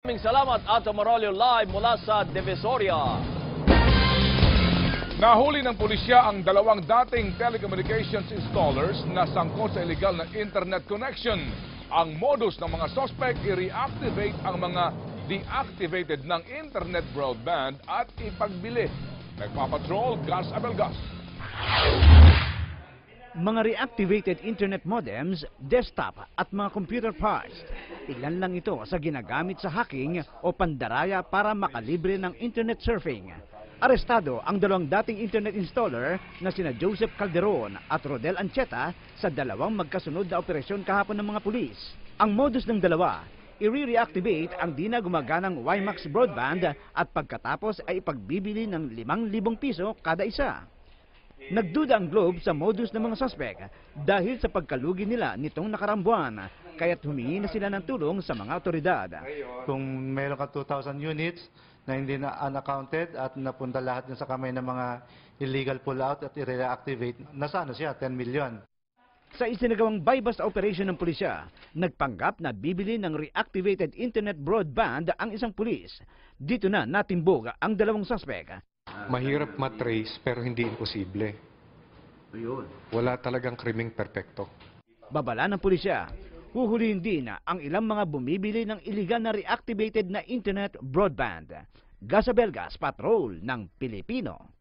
Maraming salamat, Ato Morolio, live mula sa Divisoria. Nahuli ng pulisya ang dalawang dating telecommunications installers na sangkot sa illegal na internet connection. Ang modus ng mga suspect i-reactivate ang mga deactivated ng internet broadband at ipagbili. Nagpapatrol, Gas Abelgas. Mga reactivated internet modems, desktop at mga computer parts. Ilan lang ito sa ginagamit sa hacking o pandaraya para makalibre ng internet surfing. Arestado ang dalawang dating internet installer na sina Joseph Calderon at Rodel Ancheta sa dalawang magkasunod na operasyon kahapon ng mga pulis. Ang modus ng dalawa, i-reactivate ang di na gumaganang WiMAX broadband at pagkatapos ay ipagbibili ng 5,000 piso kada isa. Nagduda ang Globe sa modus ng mga suspect dahil sa pagkalugi nila nitong nakarambuan, kaya't humingi na sila ng tulong sa mga otoridad. Kung mayroon ka 2,000 units na hindi na unaccounted at napunta lahat sa kamay ng mga illegal pull-out at i-reactivate, nasaan na siya? 10 million. Sa isinagawang buy-bust operation ng pulisya, nagpanggap na bibili ng reactivated internet broadband ang isang pulis. Dito na natimbog ang dalawang suspect. Mahirap matrace pero hindi imposible. Wala talagang krimeng perpekto. Babala ng pulisya, huhulihin din ang ilang mga bumibili ng iligal na reactivated na internet broadband. Gas Abelgas, Patrol ng Pilipino.